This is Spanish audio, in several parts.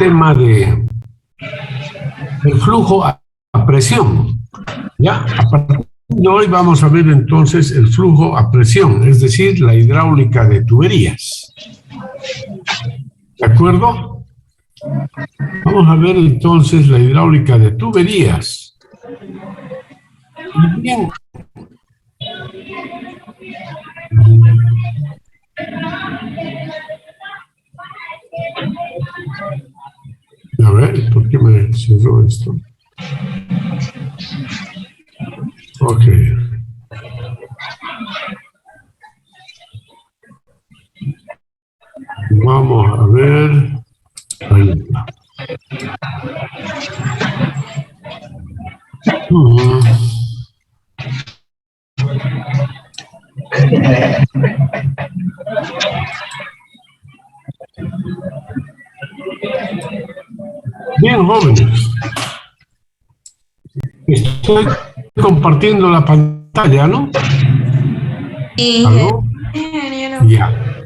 tema de el flujo a presión. Ya, a partir de hoy vamos a ver entonces el flujo a presión, es decir, la hidráulica de tuberías. ¿De acuerdo? Vamos a ver entonces la hidráulica de tuberías. Bien. A ver, ¿por qué me cerró esto? Ok. Vamos a ver. Ahí está. Bien, jóvenes. Estoy compartiendo la pantalla, ¿no? Sí. ¿Aló? Ya.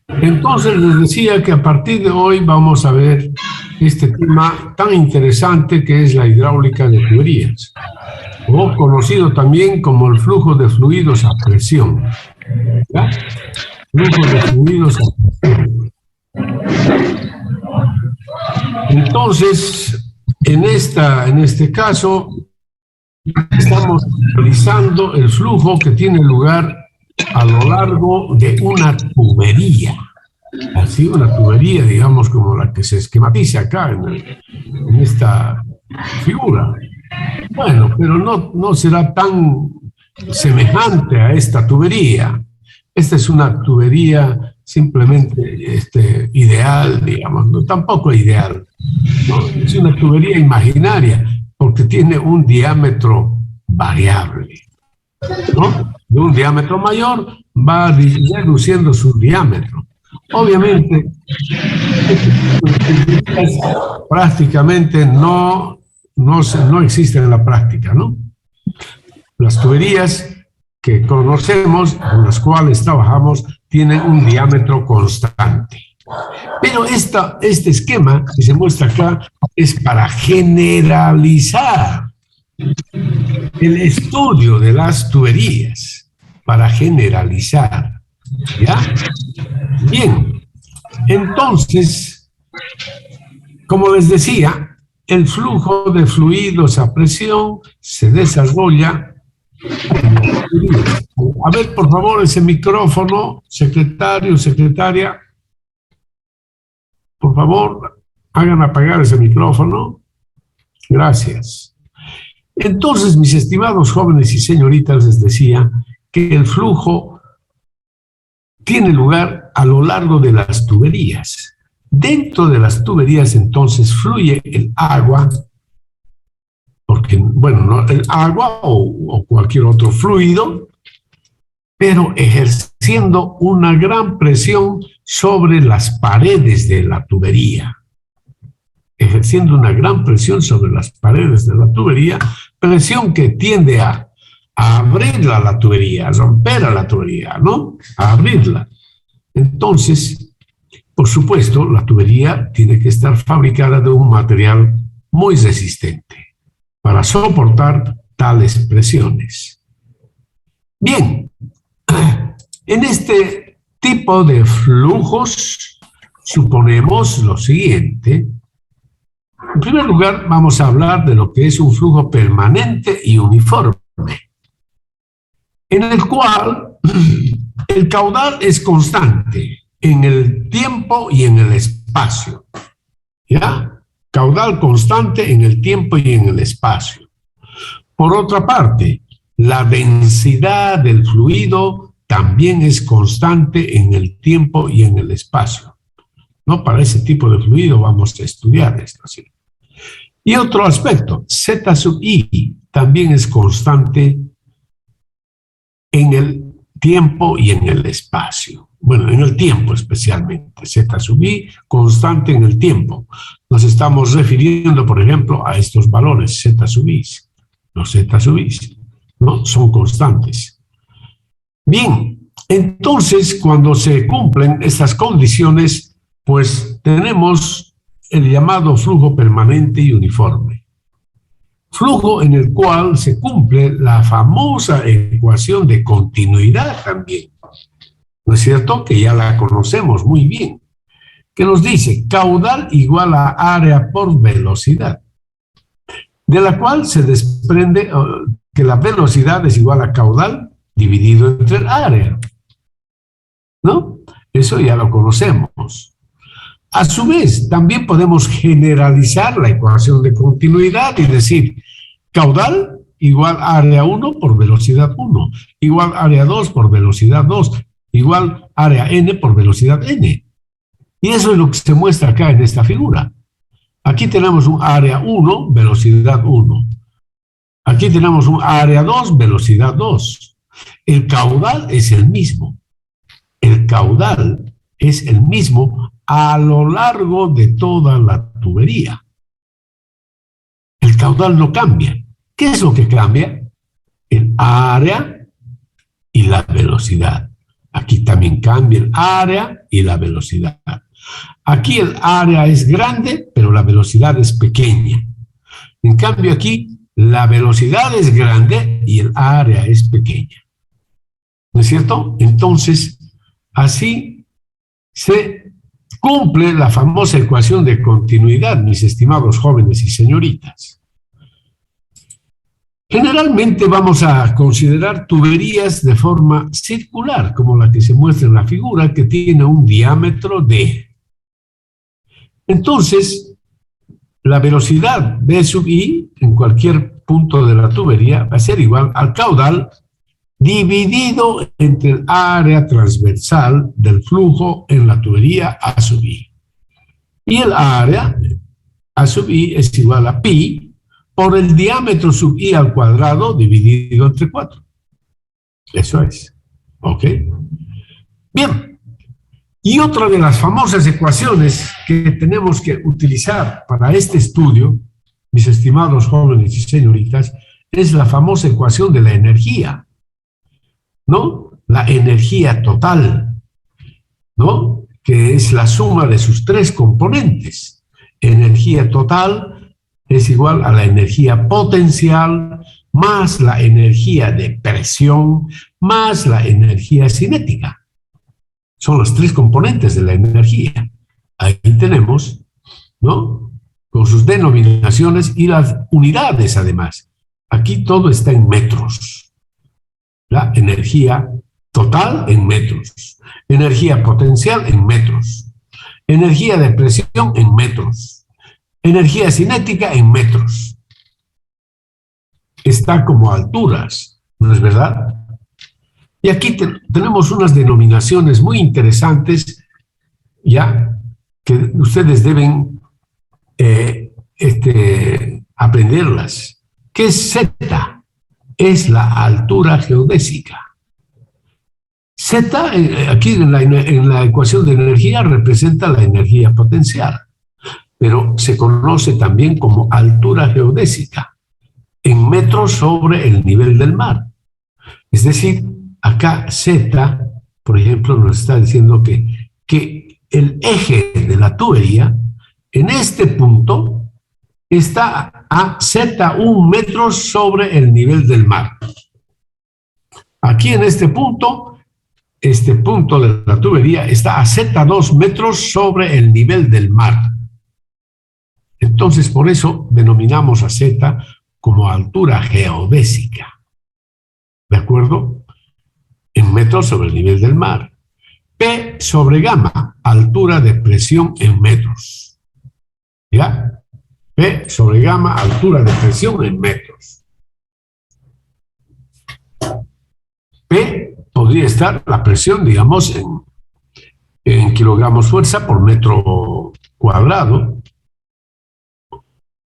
Entonces les decía que a partir de hoy vamos a ver este tema tan interesante que es la hidráulica de tuberías, o conocido también como el flujo de fluidos a presión. ¿Ya? Flujo de fluidos a presión. Entonces, en este caso, estamos realizando el flujo que tiene lugar a lo largo de una tubería. Así, una tubería, digamos, como la que se esquematiza acá en esta figura. Bueno, pero no será tan semejante a esta tubería. Esta es una tubería simplemente ideal, digamos, no, tampoco ideal. No, es una tubería imaginaria porque tiene un diámetro variable, ¿no? De un diámetro mayor va reduciendo su diámetro. Obviamente, prácticamente no existen en la práctica, ¿no? Las tuberías que conocemos, con las cuales trabajamos, tienen un diámetro constante. Pero este esquema que se muestra acá es para generalizar el estudio de las tuberías, para generalizar. ¿Ya? Bien, entonces, como les decía, el flujo de fluidos a presión se desarrolla. A ver, por favor, ese micrófono, secretario, secretaria. Por favor, hagan apagar ese micrófono. Gracias. Entonces, mis estimados jóvenes y señoritas, les decía que el flujo tiene lugar a lo largo de las tuberías. Dentro de las tuberías, entonces, fluye el agua, porque, bueno, no, el agua o cualquier otro fluido, pero ejerciendo una gran presión sobre las paredes de la tubería. Ejerciendo una gran presión sobre las paredes de la tubería, presión que tiende a abrirla la tubería, a romper a la tubería, ¿no? A abrirla. Entonces, por supuesto, la tubería tiene que estar fabricada de un material muy resistente para soportar tales presiones. Bien, en este tipo de flujos suponemos lo siguiente. En primer lugar, vamos a hablar de lo que es un flujo permanente y uniforme, en el cual el caudal es constante en el tiempo y en el espacio. ¿Ya? Caudal constante en el tiempo y en el espacio. Por otra parte, la densidad del fluido también es constante en el tiempo y en el espacio. ¿No? Para ese tipo de fluido vamos a estudiar esto. ¿Sí? Y otro aspecto, Z sub I también es constante en el tiempo y en el espacio. Bueno, en el tiempo especialmente. Z sub I constante en el tiempo. Nos estamos refiriendo, por ejemplo, a estos valores Z sub I. Los Z sub I, ¿no? Son constantes. Bien, entonces cuando se cumplen estas condiciones, pues tenemos el llamado flujo permanente y uniforme. Flujo en el cual se cumple la famosa ecuación de continuidad también. ¿No es cierto? Que ya la conocemos muy bien. Que nos dice caudal igual a área por velocidad. De la cual se desprende que la velocidad es igual a caudal dividido entre el área. ¿No? Eso ya lo conocemos. A su vez, también podemos generalizar la ecuación de continuidad y decir caudal igual área 1 por velocidad 1, igual área 2 por velocidad 2, igual área n por velocidad n. Y eso es lo que se muestra acá en esta figura. Aquí tenemos un área 1, velocidad 1. Aquí tenemos un área 2, velocidad 2. El caudal es el mismo. El caudal es el mismo a lo largo de toda la tubería. El caudal no cambia. ¿Qué es lo que cambia? El área y la velocidad. Aquí también cambia el área y la velocidad. Aquí el área es grande, pero la velocidad es pequeña. En cambio aquí la velocidad es grande y el área es pequeña. ¿No es cierto? Entonces, así se cumple la famosa ecuación de continuidad, mis estimados jóvenes y señoritas. Generalmente vamos a considerar tuberías de forma circular, como la que se muestra en la figura, que tiene un diámetro d. Entonces, la velocidad V sub I en cualquier punto de la tubería va a ser igual al caudal dividido entre el área transversal del flujo en la tubería A sub I. Y el área A sub I es igual a pi por el diámetro sub I al cuadrado dividido entre 4. Eso es. ¿Ok? Bien. Y otra de las famosas ecuaciones que tenemos que utilizar para este estudio, mis estimados jóvenes y señoritas, es la famosa ecuación de la energía, ¿no? La energía total, ¿no? Que es la suma de sus tres componentes. Energía total es igual a la energía potencial más la energía de presión más la energía cinética. Son los tres componentes de la energía. Ahí tenemos, ¿no? Con sus denominaciones y las unidades además. Aquí todo está en metros. La energía total en metros. Energía potencial en metros. Energía de presión en metros. Energía cinética en metros. Está como alturas, ¿no es verdad? Y aquí tenemos unas denominaciones muy interesantes, ya, que ustedes deben aprenderlas. ¿Qué es Z? Es la altura geodésica. Z, aquí en la ecuación de energía, representa la energía potencial, pero se conoce también como altura geodésica, en metros sobre el nivel del mar. Es decir, acá Z, por ejemplo, nos está diciendo que el eje de la tubería, en este punto, está a Z1 metros sobre el nivel del mar. Aquí en este punto de la tubería está a Z2 metros sobre el nivel del mar. Entonces, por eso denominamos a Z como altura geodésica. ¿De acuerdo? En metros sobre el nivel del mar. P sobre gamma, altura de presión en metros. ¿Ya? P sobre gamma, altura de presión en metros. P podría estar la presión, digamos, en kilogramos fuerza por metro cuadrado.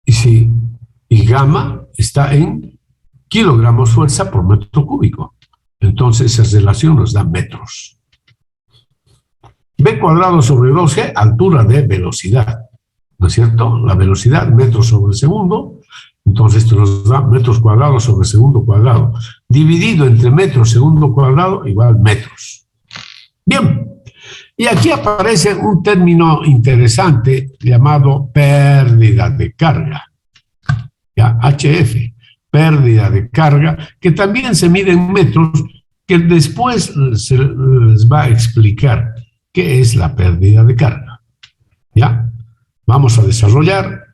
Y gamma está en kilogramos fuerza por metro cúbico. Entonces esa relación nos da metros. V cuadrado sobre 2G, altura de velocidad. ¿No es cierto? La velocidad, metros sobre segundo. Entonces esto nos da metros cuadrados sobre segundo cuadrado. Dividido entre metros segundo cuadrado igual metros. Bien. Y aquí aparece un término interesante llamado pérdida de carga, ¿ya? HF, pérdida de carga, que también se mide en metros, que después se les va a explicar qué es la pérdida de carga. ¿Ya? Vamos a desarrollar,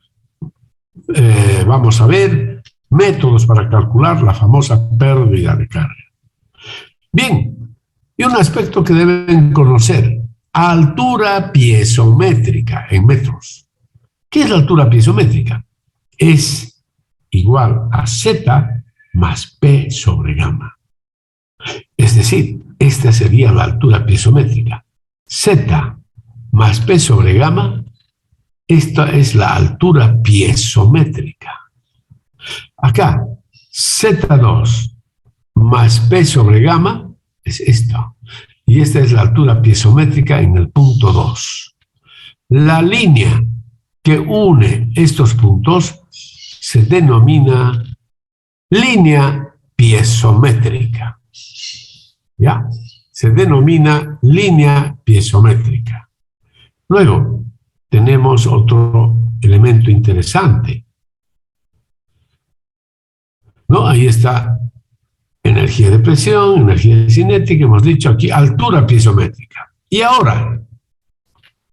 vamos a ver métodos para calcular la famosa pérdida de carga. Bien, y un aspecto que deben conocer: altura piezométrica en metros. ¿Qué es la altura piezométrica? Es igual a Z más P sobre gamma. Es decir, esta sería la altura piezométrica. Z más P sobre gamma, esta es la altura piezométrica. Acá, Z2 más P sobre gamma es esto. Y esta es la altura piezométrica en el punto 2. La línea que une estos puntos se denomina línea piezométrica. ¿Ya? Se denomina línea piezométrica. Luego, tenemos otro elemento interesante, ¿no? Ahí está energía de presión, energía cinética, hemos dicho aquí altura piezométrica. Y ahora,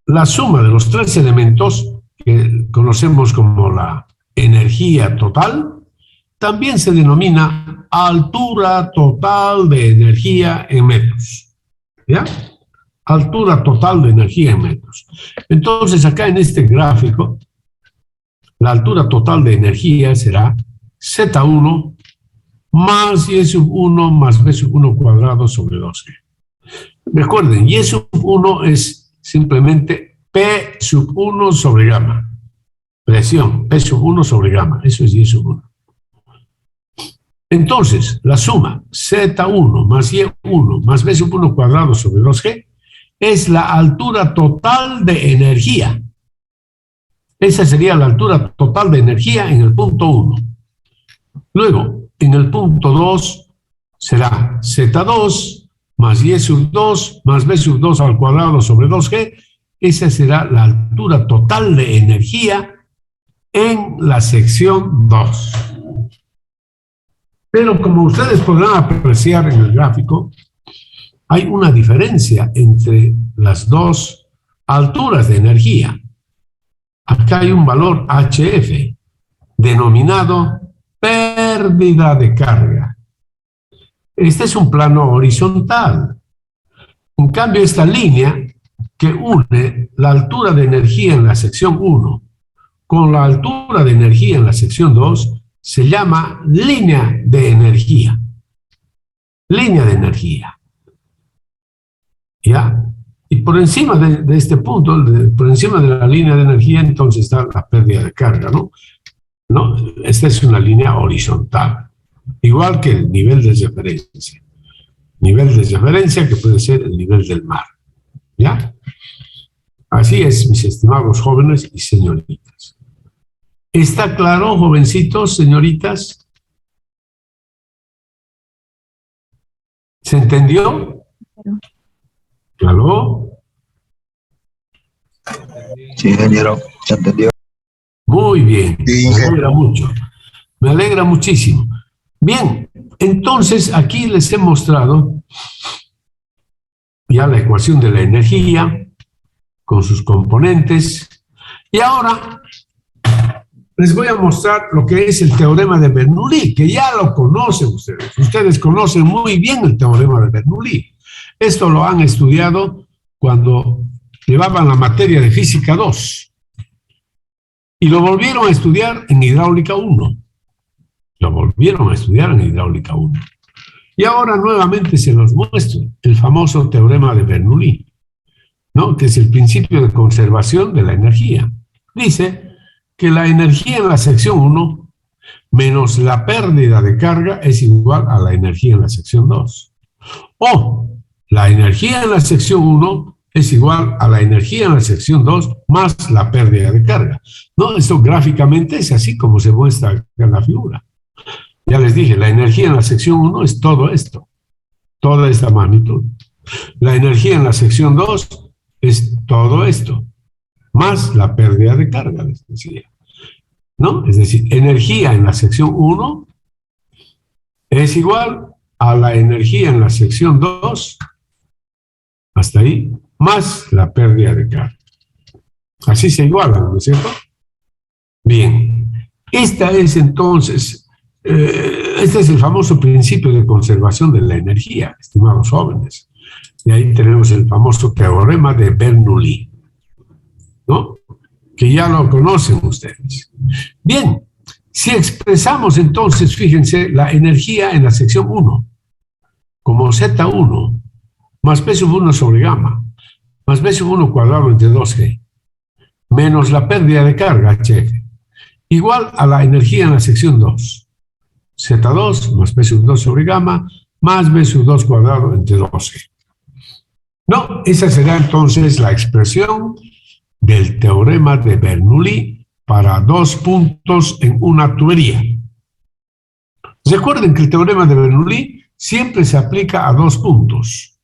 la suma de los tres elementos que conocemos como la energía total, también se denomina altura total de energía en metros. ¿Ya? Altura total de energía en metros. Entonces, acá en este gráfico, la altura total de energía será Z1 más Y sub 1 más B sub 1 cuadrado sobre 2G. Recuerden, Y sub 1 es simplemente P sub 1 sobre gamma. Presión, P sub 1 sobre gamma. Eso es Y sub 1. Entonces, la suma Z1 más Y1 más B sub 1 cuadrado sobre 2G es la altura total de energía. Esa sería la altura total de energía en el punto 1. Luego, en el punto 2 será Z2 más Y sub 2 más B sub 2 al cuadrado sobre 2G. Esa será la altura total de energía en la sección 2. Pero como ustedes podrán apreciar en el gráfico, hay una diferencia entre las dos alturas de energía. Acá hay un valor HF, denominado pérdida de carga. Este es un plano horizontal. En cambio, esta línea que une la altura de energía en la sección 1 con la altura de energía en la sección 2 se llama línea de energía. Línea de energía. ¿Ya? Y por encima de este punto, por encima de la línea de energía, entonces está la pérdida de carga, ¿no? ¿No? Esta es una línea horizontal, igual que el nivel de referencia. Nivel de referencia que puede ser el nivel del mar. ¿Ya? Así es, mis estimados jóvenes y señoritas. ¿Está claro, jovencitos, señoritas? ¿Se entendió? ¿Claro? Sí, ingeniero, se entendió. Muy bien, me alegra mucho, me alegra muchísimo. Bien, entonces aquí les he mostrado ya la ecuación de la energía con sus componentes y ahora les voy a mostrar lo que es el teorema de Bernoulli, que ya lo conocen ustedes. Ustedes conocen muy bien el teorema de Bernoulli. Esto lo han estudiado cuando llevaban la materia de física 2. Y lo volvieron a estudiar en hidráulica 1. Lo volvieron a estudiar en hidráulica 1. Y ahora nuevamente se los muestro el famoso teorema de Bernoulli, ¿no? Que es el principio de conservación de la energía. Dice que la energía en la sección 1 menos la pérdida de carga es igual a la energía en la sección 2. O la energía en la sección 1 es igual a la energía en la sección 2 más la pérdida de carga. No, esto gráficamente es así como se muestra en la figura. Ya les dije, la energía en la sección 1 es todo esto, toda esta magnitud. La energía en la sección 2 es todo esto, más la pérdida de carga, les decía, ¿no? Es decir, energía en la sección 1 es igual a la energía en la sección 2, hasta ahí, más la pérdida de carga. Así se igualan, ¿no es cierto? Bien, esta es entonces, este es el famoso principio de conservación de la energía, estimados jóvenes. Y ahí tenemos el famoso teorema de Bernoulli, ¿no? Que ya lo conocen ustedes. Bien, si expresamos entonces, fíjense, la energía en la sección 1 como Z1 más P sub 1 sobre gamma más B sub 1 cuadrado entre 2G menos la pérdida de carga HF igual a la energía en la sección 2, Z2 más P sub 2 sobre gamma más B sub 2 cuadrado entre 2G. No, esa será entonces la expresión del teorema de Bernoulli para dos puntos en una tubería. Recuerden que el teorema de Bernoulli siempre se aplica a dos puntos,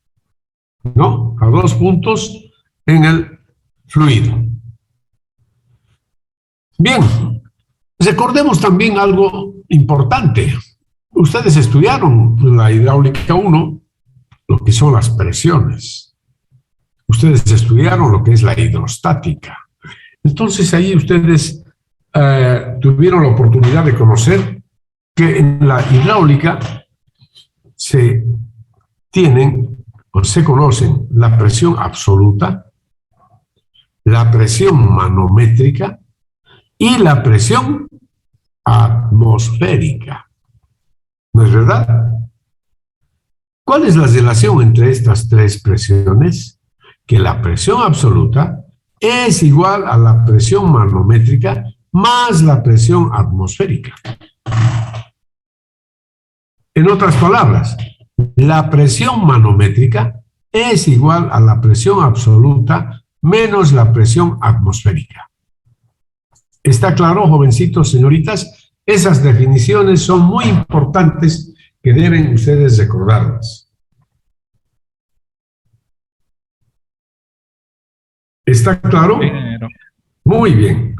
¿no? A dos puntos en el fluido. Bien, recordemos también algo importante. Ustedes estudiaron en la hidráulica 1 lo que son las presiones. Ustedes estudiaron lo que es la hidrostática. Entonces ahí ustedes tuvieron la oportunidad de conocer que en la hidráulica se tienen o se conocen la presión absoluta, la presión manométrica y la presión atmosférica. ¿No es verdad? ¿Cuál es la relación entre estas tres presiones? Que la presión absoluta es igual a la presión manométrica más la presión atmosférica. En otras palabras, la presión manométrica es igual a la presión absoluta menos la presión atmosférica. ¿Está claro, jovencitos, señoritas? Esas definiciones son muy importantes que deben ustedes recordarlas. ¿Está claro? Muy bien.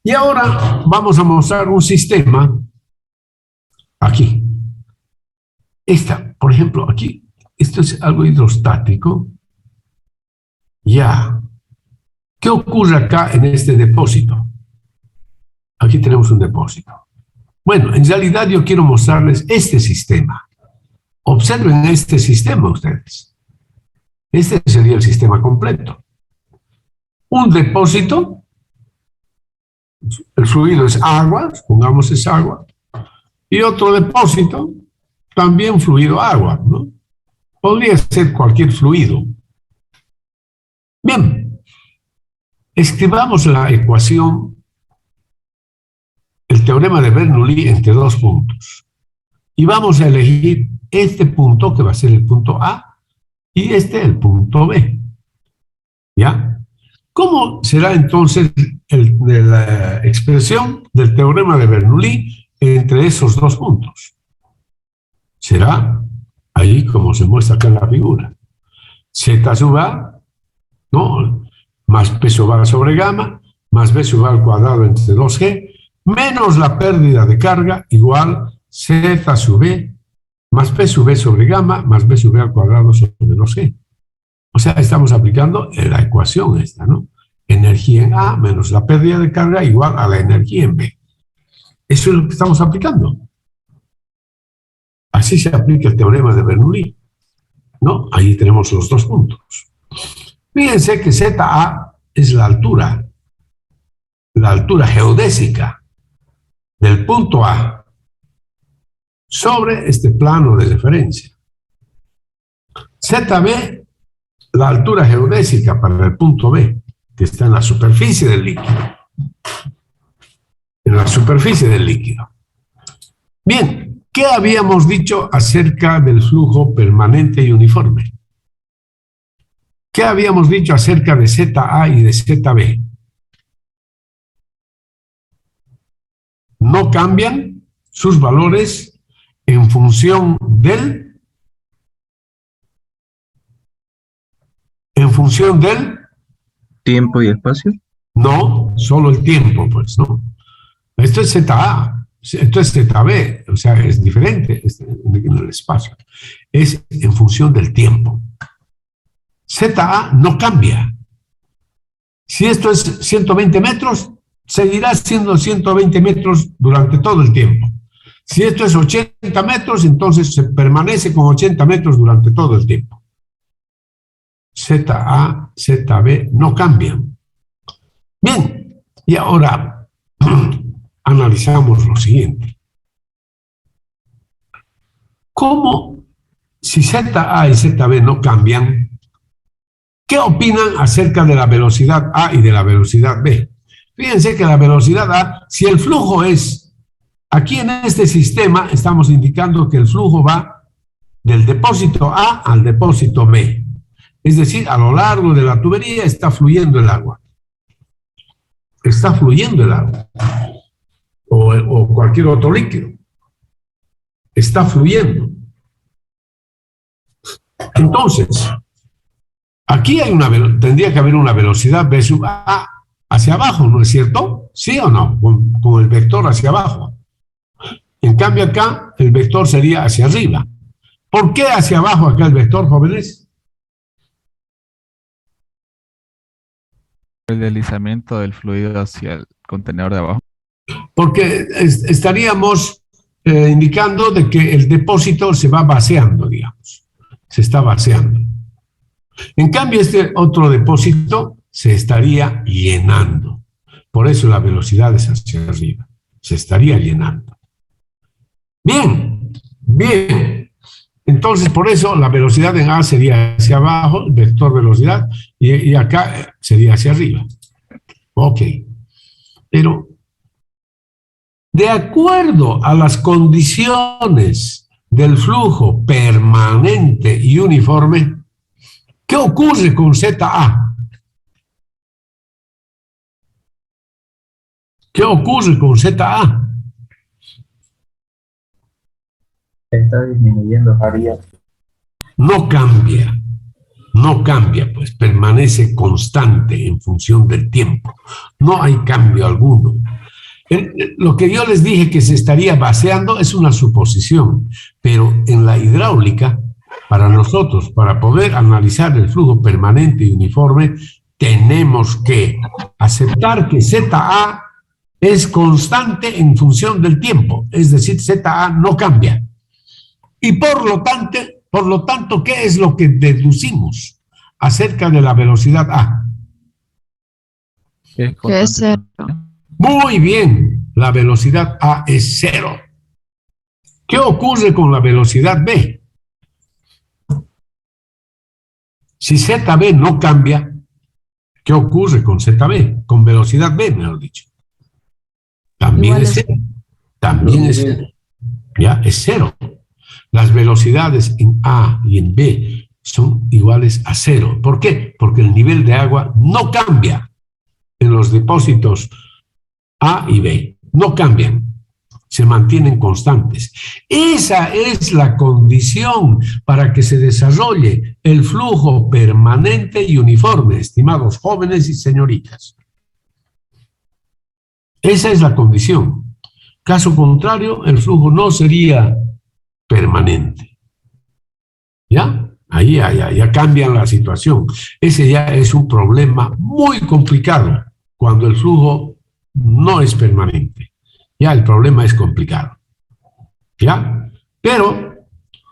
Y ahora vamos a mostrar un sistema aquí. Por ejemplo, aquí. Esto es algo hidrostático. Ya. ¿Qué ocurre acá en este depósito? Aquí tenemos un depósito. Bueno, en realidad yo quiero mostrarles este sistema. Observen este sistema ustedes. Este sería el sistema completo. Un depósito, el fluido es agua, supongamos es agua, y otro depósito, también fluido agua, ¿no? Podría ser cualquier fluido. Bien, escribamos la ecuación, el teorema de Bernoulli entre dos puntos. Y vamos a elegir este punto, que va a ser el punto A, y el punto B. ¿Ya? ¿Cómo será entonces la expresión del teorema de Bernoulli entre esos dos puntos? Será ahí como se muestra acá en la figura. Z sub A, ¿no? Más P sub A sobre gamma, más B sub A al cuadrado entre 2G, menos la pérdida de carga, igual Z sub B, más P sub B sobre gamma, más B sub B al cuadrado sobre 2G. O sea, estamos aplicando la ecuación esta, ¿no? Energía en A menos la pérdida de carga igual a la energía en B. Eso es lo que estamos aplicando. Así se aplica el teorema de Bernoulli, ¿no? Ahí tenemos los dos puntos. Fíjense que ZA es la altura geodésica del punto A sobre este plano de referencia. ZB, la altura geodésica para el punto B, que está en la superficie del líquido. En la superficie del líquido. Bien, ¿qué habíamos dicho acerca del flujo permanente y uniforme? ¿Qué habíamos dicho acerca de ZA y de ZB? No cambian sus valores en función del ¿Tiempo y espacio? No, solo el tiempo, pues, ¿no? Esto es ZA, esto es ZB, o sea, es diferente en el espacio. Es en función del tiempo. ZA no cambia. Si esto es 120 metros, seguirá siendo 120 metros durante todo el tiempo. Si esto es 80 metros, entonces se permanece con 80 metros durante todo el tiempo. ZA, ZB no cambian. Bien, y ahora analizamos lo siguiente. ¿Cómo, si ZA y ZB no cambian, qué opinan acerca de la velocidad A y de la velocidad B? Fíjense que la velocidad A, si el flujo es, aquí en este sistema estamos indicando que el flujo va del depósito A al depósito B. Es decir, a lo largo de la tubería está fluyendo el agua. Está fluyendo el agua. O cualquier otro líquido. Está fluyendo. Entonces, aquí hay tendría que haber una velocidad B sub A hacia abajo, ¿no es cierto? ¿Sí o no? Con el vector hacia abajo. En cambio acá, el vector sería hacia arriba. ¿Por qué hacia abajo acá el vector, jóvenes? El deslizamiento del fluido hacia el contenedor de abajo. Porque estaríamos indicando de que el depósito se va vaciando, digamos. Se está vaciando. En cambio, este otro depósito se estaría llenando. Por eso la velocidad es hacia arriba. Se estaría llenando. Bien, bien. Entonces, por eso la velocidad en A sería hacia abajo, el vector velocidad, y acá sería hacia arriba. Ok. Pero, de acuerdo a las condiciones del flujo permanente y uniforme, ¿qué ocurre con ZA? ¿Qué ocurre con ZA? Está disminuyendo, Javier. No cambia, pues permanece constante en función del tiempo. No hay cambio alguno. Lo que yo les dije que se estaría vaciando es una suposición, pero en la hidráulica, para nosotros, para poder analizar el flujo permanente y uniforme, tenemos que aceptar que ZA es constante en función del tiempo, es decir, ZA no cambia. Y por lo tanto, ¿qué es lo que deducimos acerca de la velocidad A? Que Que es cero. Muy bien, la velocidad A es cero. ¿Qué ocurre con la velocidad B? Si ZB no cambia, ¿qué ocurre con ZB? Con velocidad B, mejor dicho. También Igual es es cero. También es cero. Ya, es cero. Las velocidades en A y en B son iguales a cero. ¿Por qué? Porque el nivel de agua no cambia en los depósitos A y B. No cambian. Se mantienen constantes. Esa es la condición para que se desarrolle el flujo permanente y uniforme, estimados jóvenes y señoritas. Esa es la condición. Caso contrario, el flujo no sería permanente. ¿Ya? Ahí ya cambian la situación. Ese ya es un problema muy complicado cuando el flujo no es permanente. Ya el problema es complicado. ¿Ya? Pero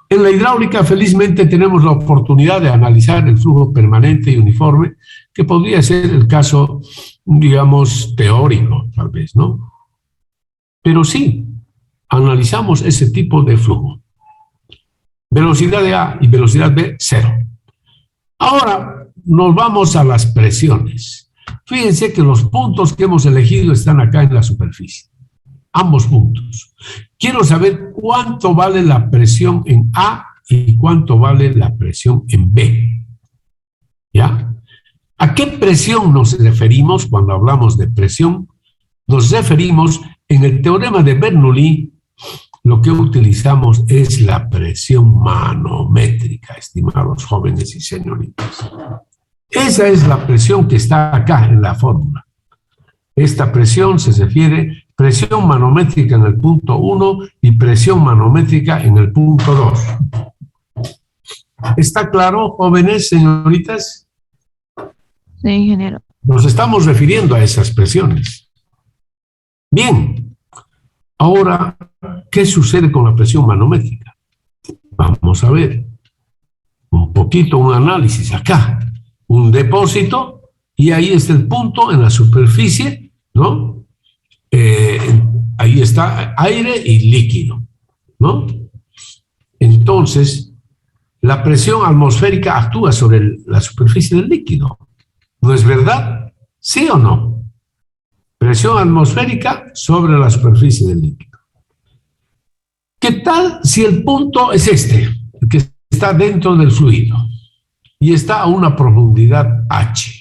en la hidráulica felizmente tenemos la oportunidad de analizar el flujo permanente y uniforme, que podría ser el caso, digamos, teórico, tal vez, ¿no? Pero sí, analizamos ese tipo de flujo. Velocidad de A y velocidad B, cero. Ahora nos vamos a las presiones. Fíjense que los puntos que hemos elegido están acá en la superficie. Ambos puntos. Quiero saber cuánto vale la presión en A y cuánto vale la presión en B. ¿Ya? ¿A qué presión nos referimos cuando hablamos de presión? Nos referimos en el teorema de Bernoulli. Lo que utilizamos es la presión manométrica, estimados jóvenes y señoritas. Esa es la presión que está acá en la fórmula. Esta presión se refiere presión manométrica en el punto 1 y presión manométrica en el punto 2. ¿Está claro, jóvenes, señoritas? Sí, ingeniero. Nos estamos refiriendo a esas presiones. Bien, ahora, ¿qué sucede con la presión manométrica? Vamos a ver un poquito un análisis acá. Un depósito y ahí está el punto en la superficie, ¿no? Ahí está aire y líquido, ¿no? Entonces, la presión atmosférica actúa sobre la superficie del líquido. ¿No es verdad? ¿Sí o no? Presión atmosférica sobre la superficie del líquido. ¿Qué tal si el punto es este, el que está dentro del fluido y está a una profundidad H?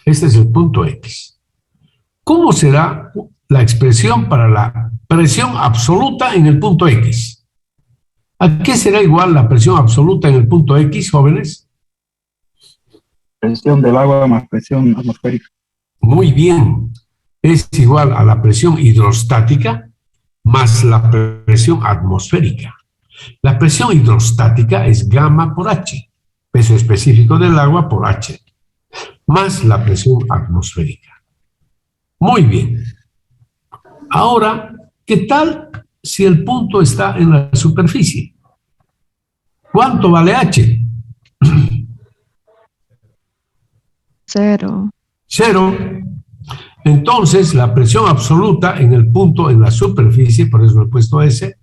Este es el punto X. ¿Cómo será la expresión para la presión absoluta en el punto X? ¿A qué será igual la presión absoluta en el punto X, jóvenes? Presión del agua más presión atmosférica. Muy bien. Es igual a la presión hidrostática más la presión atmosférica. La presión hidrostática es gamma por H, peso específico del agua por H, más la presión atmosférica. Muy bien. Ahora, ¿qué tal si el punto está en la superficie? ¿Cuánto vale H? 0. 0. Entonces, la presión absoluta en el punto en la superficie, por eso he puesto S,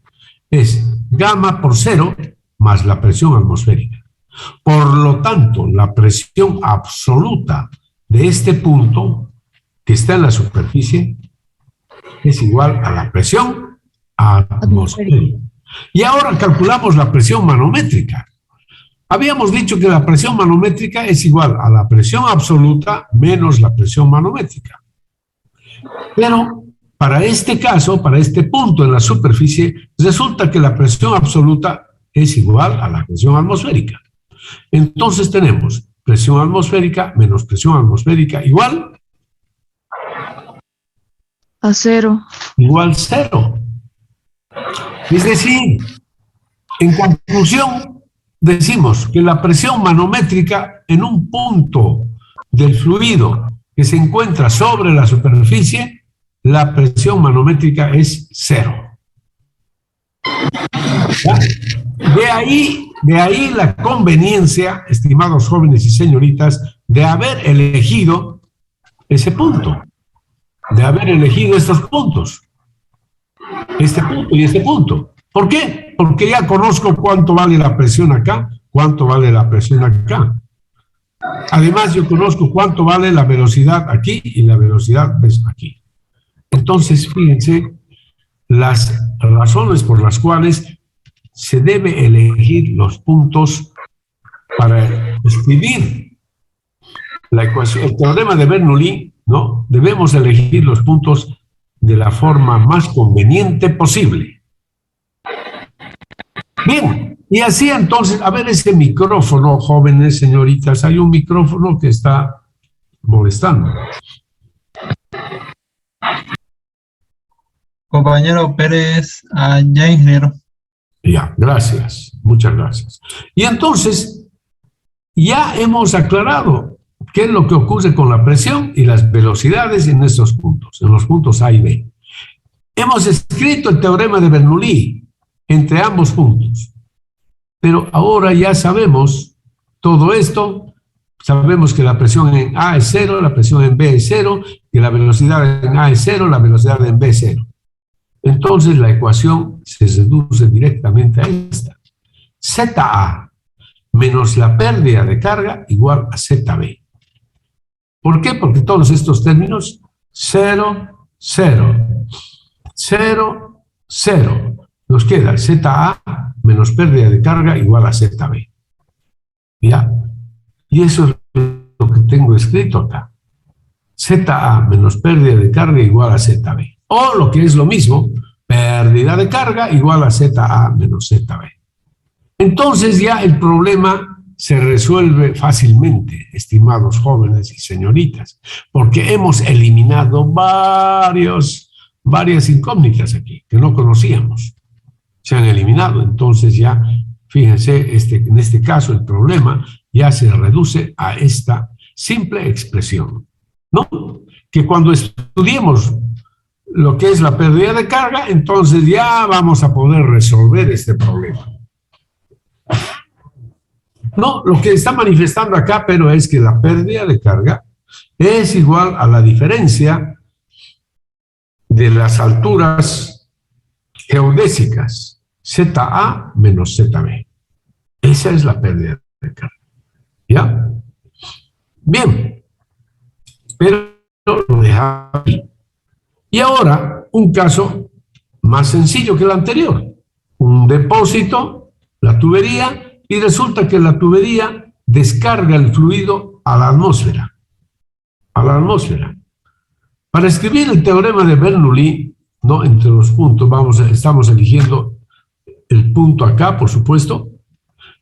es gamma por 0 más la presión atmosférica. Por lo tanto, la presión absoluta de este punto que está en la superficie es igual a la presión atmosférica. Y ahora calculamos la presión manométrica. Habíamos dicho que la presión manométrica es igual a la presión absoluta menos la presión manométrica. Pero para este caso, para este punto en la superficie, resulta que la presión absoluta es igual a la presión atmosférica. Entonces tenemos presión atmosférica menos presión atmosférica igual A 0. igual 0. Es decir, en conclusión, decimos que la presión manométrica en un punto del fluido que se encuentra sobre la superficie, la presión manométrica es 0. ¿Ya? De ahí la conveniencia, estimados jóvenes y señoritas, de haber elegido ese punto, de haber elegido estos puntos, este punto y este punto. ¿Por qué? Porque ya conozco cuánto vale la presión acá, cuánto vale la presión acá. Además, yo conozco cuánto vale la velocidad aquí y la velocidad aquí. Entonces, fíjense las razones por las cuales se debe elegir los puntos para escribir la ecuación, el teorema de Bernoulli, ¿no? Debemos elegir los puntos de la forma más conveniente posible. Bien, y así entonces, a ver ese micrófono, jóvenes, señoritas, hay un micrófono que está molestando. Compañero Pérez, ya ingeniero. Ya, gracias, muchas gracias. Y entonces, ya hemos aclarado qué es lo que ocurre con la presión y las velocidades en estos puntos, en los puntos A y B. Hemos escrito el teorema de Bernoulli entre ambos puntos, pero ahora ya sabemos todo esto, sabemos que la presión en A es 0, la presión en B es 0, que la velocidad en A es 0, la velocidad en B es 0. Entonces la ecuación se reduce directamente a esta. ZA menos la pérdida de carga igual a ZB. ¿Por qué? Porque todos estos términos, 0, 0, 0, 0. Nos queda ZA menos pérdida de carga igual a ZB. ¿Ya? Y eso es lo que tengo escrito acá. ZA menos pérdida de carga igual a ZB. O lo que es lo mismo, pérdida de carga igual a ZA menos ZB. Entonces ya el problema se resuelve fácilmente, estimados jóvenes y señoritas, porque hemos eliminado varias incógnitas aquí que no conocíamos. Se han eliminado, entonces ya, fíjense, en este caso el problema ya se reduce a esta simple expresión, ¿no? Que cuando estudiemos lo que es la pérdida de carga, entonces ya vamos a poder resolver este problema. No, lo que está manifestando acá, pero es que la pérdida de carga es igual a la diferencia de las alturas geodésicas, ZA menos ZB. Esa es la pérdida de carga. ¿Ya? Bien. Pero lo dejamos ahí. Y ahora, un caso más sencillo que el anterior. Un depósito, la tubería, y resulta que la tubería descarga el fluido a la atmósfera. A la atmósfera. Para escribir el teorema de Bernoulli, ¿no? Entre los puntos, estamos eligiendo el punto acá, por supuesto,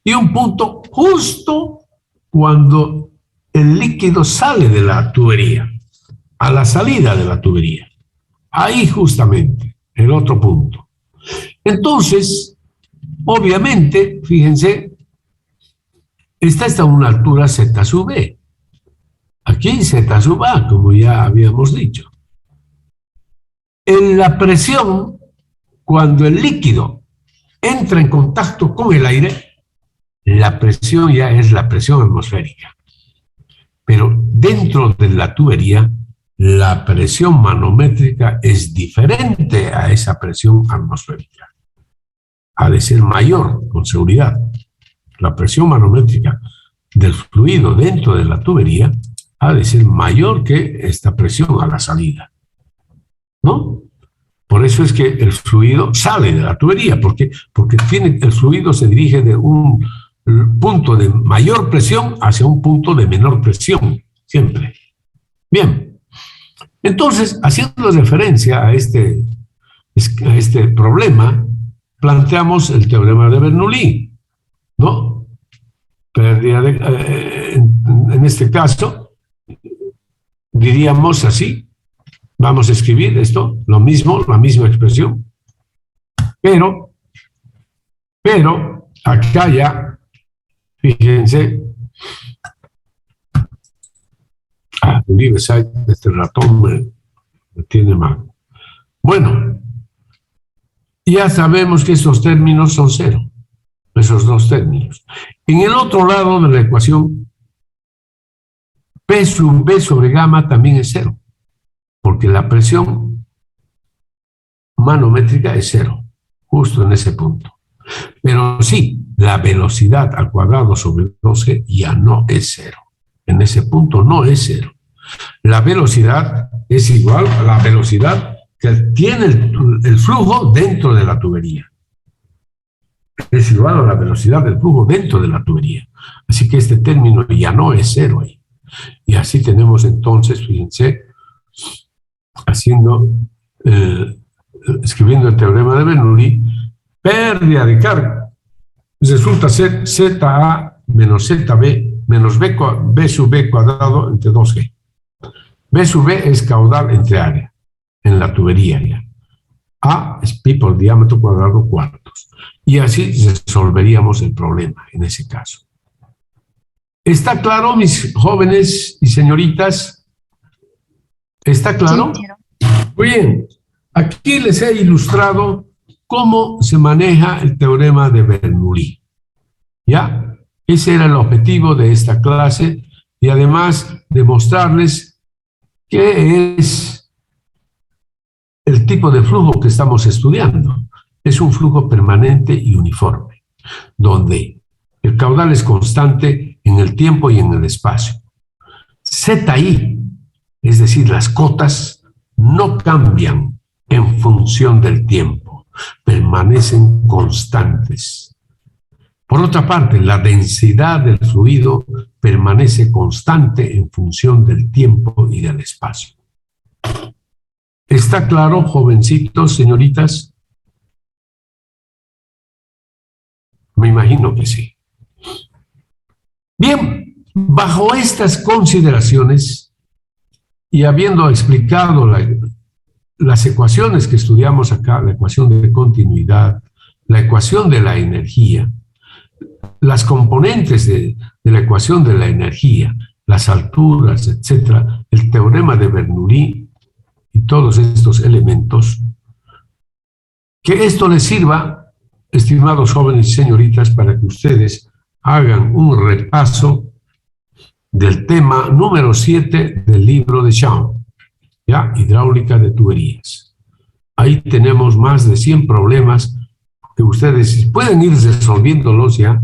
y un punto justo cuando el líquido sale de la tubería, a la salida de la tubería. Ahí justamente, el otro punto. Entonces, obviamente, fíjense, esta está a una altura Z sub B. Aquí Z sub A, como ya habíamos dicho. En la presión, cuando el líquido entra en contacto con el aire, la presión ya es la presión atmosférica. Pero dentro de la tubería, la presión manométrica es diferente a esa presión atmosférica. Ha de ser mayor, con seguridad. La presión manométrica del fluido dentro de la tubería ha de ser mayor que esta presión a la salida, ¿no? Por eso es que el fluido sale de la tubería, porque el fluido se dirige de un punto de mayor presión hacia un punto de menor presión, siempre. Bien, entonces, haciendo referencia a este problema, planteamos el teorema de Bernoulli, ¿no? Pérdida en este caso, diríamos así, vamos a escribir esto, lo mismo, la misma expresión, pero acá ya, fíjense, este ratón me tiene mal. Bueno, ya sabemos que estos términos son cero, esos dos términos. En el otro lado de la ecuación, P sub B sobre gamma también es cero, porque la presión manométrica es cero, justo en ese punto. Pero sí, la velocidad al cuadrado sobre 2G ya no es cero. En ese punto no es cero. La velocidad es igual a la velocidad que tiene el flujo dentro de la tubería. Es igual a la velocidad del flujo dentro de la tubería. Así que este término ya no es cero ahí. Y así tenemos entonces, fíjense, escribiendo el teorema de Bernoulli, pérdida de carga resulta ser ZA menos ZB menos B sub B cuadrado entre 2G. B sub B es caudal entre área, en la tubería ya. A es pi por diámetro cuadrado cuartos. Y así resolveríamos el problema en ese caso. ¿Está claro, mis jóvenes y señoritas? ¿Está claro? Sí. Muy bien. Aquí les he ilustrado cómo se maneja el teorema de Bernoulli. ¿Ya? Ese era el objetivo de esta clase y además demostrarles qué es el tipo de flujo que estamos estudiando. Es un flujo permanente y uniforme, donde el caudal es constante en el tiempo y en el espacio. ZI, es decir, las cotas, no cambian en función del tiempo, permanecen constantes. Por otra parte, la densidad del fluido permanece constante en función del tiempo y del espacio. ¿Está claro, jovencitos, señoritas? Me imagino que sí. Bien, bajo estas consideraciones y habiendo explicado las ecuaciones que estudiamos acá, la ecuación de continuidad, la ecuación de la energía, las componentes de la ecuación de la energía, las alturas, etcétera, el teorema de Bernoulli y todos estos elementos, que esto les sirva, estimados jóvenes y señoritas, para que ustedes hagan un repaso del tema número 7 del libro de Shaw, ¿ya? Hidráulica de tuberías. Ahí tenemos más de 100 problemas que ustedes pueden ir resolviéndolos ya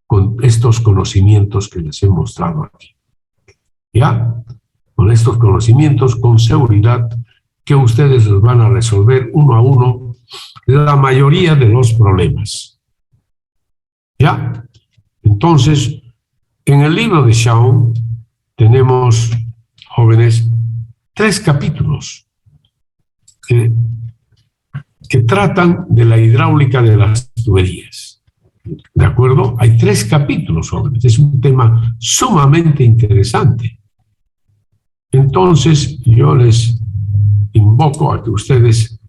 con estos conocimientos que les he mostrado aquí. ¿Ya? Con estos conocimientos, con seguridad, que ustedes los van a resolver uno a uno la mayoría de los problemas. ¿Ya? Entonces, en el libro de Shaw tenemos, jóvenes, 3 capítulos que tratan de la hidráulica de las tuberías. ¿De acuerdo? Hay 3 capítulos, jóvenes. Es un tema sumamente interesante. Entonces, yo les invoco a que ustedes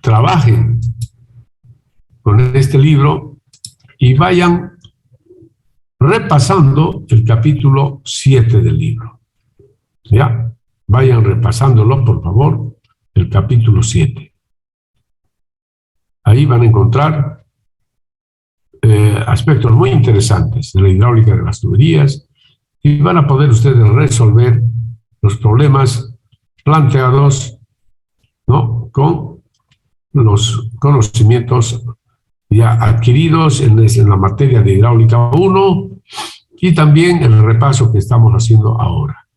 trabajen con este libro y vayan repasando el capítulo 7 del libro. ¿Ya? Vayan repasándolo, por favor, el capítulo 7. Ahí van a encontrar aspectos muy interesantes de la hidráulica de las tuberías y van a poder ustedes resolver los problemas planteados, ¿no?, con los conocimientos ya adquiridos en la materia de hidráulica 1 y también el repaso que estamos haciendo ahora.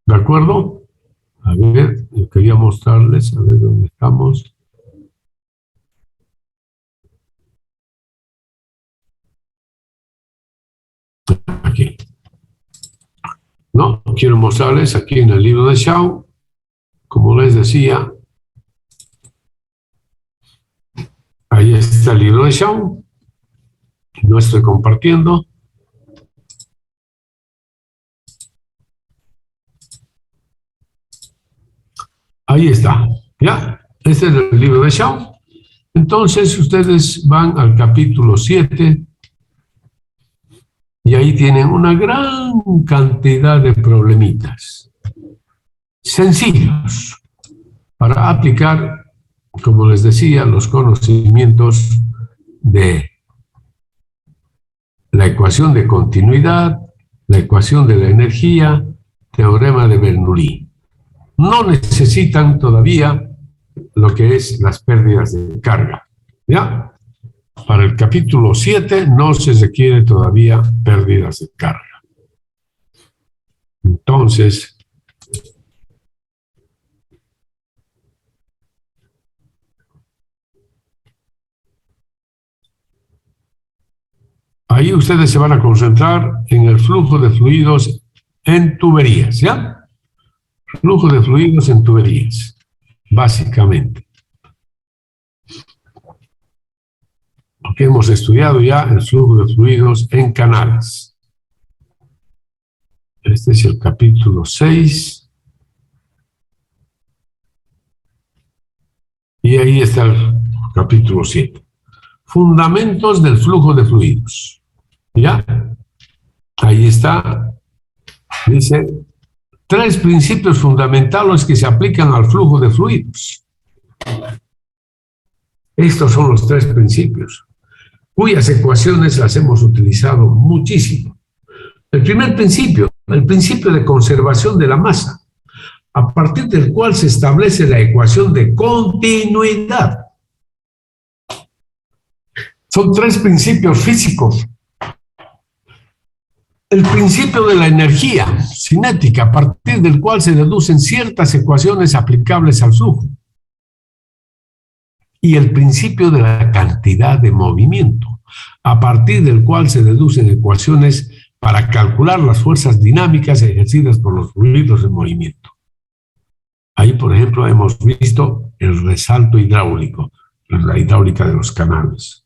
¿De acuerdo? A ver, yo quería mostrarles, a ver dónde estamos. Aquí. No, quiero mostrarles aquí en el libro de Shaw, como les decía, ahí está el libro de Shaw, lo estoy compartiendo. Ahí está, ¿ya? Este es el libro de Shaw. Entonces, ustedes van al capítulo 7 y ahí tienen una gran cantidad de problemitas sencillos para aplicar, como les decía, los conocimientos de la ecuación de continuidad, la ecuación de la energía, teorema de Bernoulli. No necesitan todavía lo que es las pérdidas de carga, ¿ya? Para el capítulo 7 no se requiere todavía pérdidas de carga. Entonces, ahí ustedes se van a concentrar en el flujo de fluidos en tuberías, ¿ya? Flujo de fluidos en tuberías, básicamente. Porque hemos estudiado ya el flujo de fluidos en canales. Este es el capítulo 6. Y ahí está el capítulo 7. Fundamentos del flujo de fluidos. ¿Ya? Ahí está. Dice, 3 principios fundamentales que se aplican al flujo de fluidos. Estos son los 3 principios, cuyas ecuaciones las hemos utilizado muchísimo. El primer principio, el principio de conservación de la masa, a partir del cual se establece la ecuación de continuidad. Son 3 principios físicos. El principio de la energía cinética, a partir del cual se deducen ciertas ecuaciones aplicables al flujo. Y el principio de la cantidad de movimiento, a partir del cual se deducen ecuaciones para calcular las fuerzas dinámicas ejercidas por los fluidos en movimiento. Ahí, por ejemplo, hemos visto el resalto hidráulico, la hidráulica de los canales.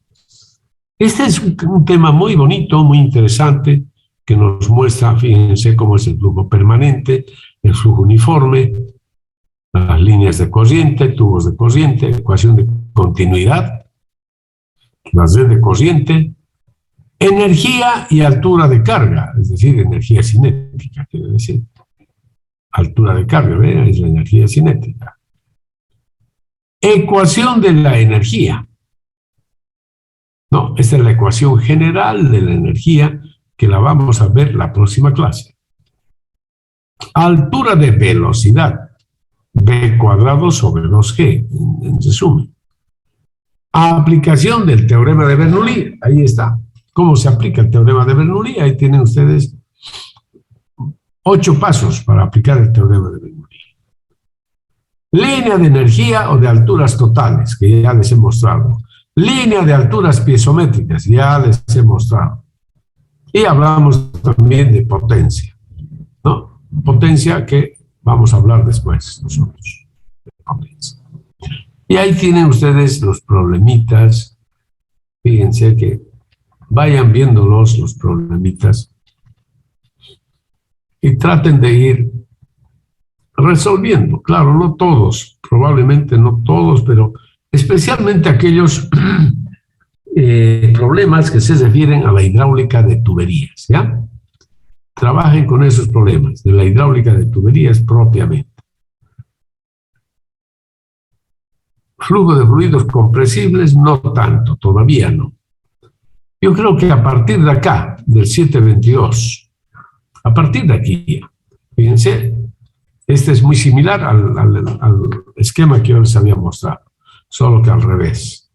Este es un tema muy bonito, muy interesante, que nos muestra, fíjense cómo es el flujo permanente, el flujo uniforme, las líneas de corriente, tubos de corriente, ecuación de continuidad, las red de corriente, energía y altura de carga, es decir, energía cinética, quiere decir. Altura de carga, ¿ve? Es la energía cinética. Ecuación de la energía. No, esta es la ecuación general de la energía que la vamos a ver la próxima clase. Altura de velocidad, v cuadrado sobre 2g, en resumen. Aplicación del teorema de Bernoulli, ahí está. ¿Cómo se aplica el teorema de Bernoulli? Ahí tienen ustedes 8 pasos para aplicar el teorema de Bernoulli. Línea de energía o de alturas totales, que ya les he mostrado. Línea de alturas piezométricas, ya les he mostrado. Y hablamos también de potencia, ¿no? Potencia que vamos a hablar después nosotros. De potencia. Y ahí tienen ustedes los problemitas. Fíjense que vayan viéndolos, los problemitas, y traten de ir resolviendo. Claro, no todos, probablemente no todos, pero especialmente aquellos problemas que se refieren a la hidráulica de tuberías, ¿ya? Trabajen con esos problemas de la hidráulica de tuberías propiamente. Flujo de fluidos compresibles, no tanto, todavía no. Yo creo que a partir de acá, del 722, a partir de aquí, fíjense, este es muy similar al esquema que yo les había mostrado, solo que al revés.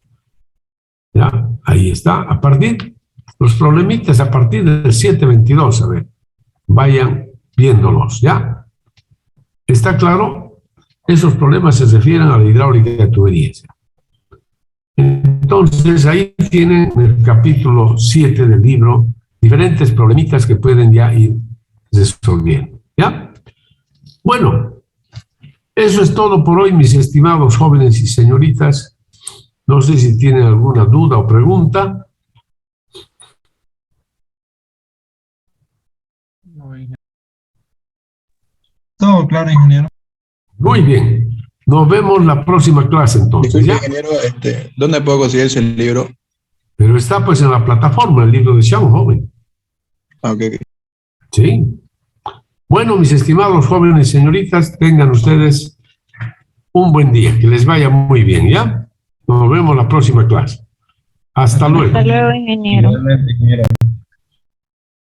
¿Ya? Ahí está, a partir, los problemitas a partir del 722, a ver, vayan viéndolos, ¿ya? ¿Está claro? Esos problemas se refieren a la hidráulica de tuberías. Entonces, ahí tienen el capítulo 7 del libro, diferentes problemitas que pueden ya ir resolviendo, ¿ya? Bueno, eso es todo por hoy, mis estimados jóvenes y señoritas. No sé si tienen alguna duda o pregunta. Todo claro, ingeniero. Muy bien. Nos vemos la próxima clase entonces, Disculpe, ¿ya? ingeniero, ¿dónde puedo conseguir ese libro? Pero está pues en la plataforma, el libro de Sean, joven. Ah, ok, ok. Sí. Bueno, mis estimados jóvenes y señoritas, tengan ustedes un buen día, que les vaya muy bien, ¿ya? Nos vemos la próxima clase. Hasta luego. Hasta luego, ingeniero. Igualmente, ingeniero.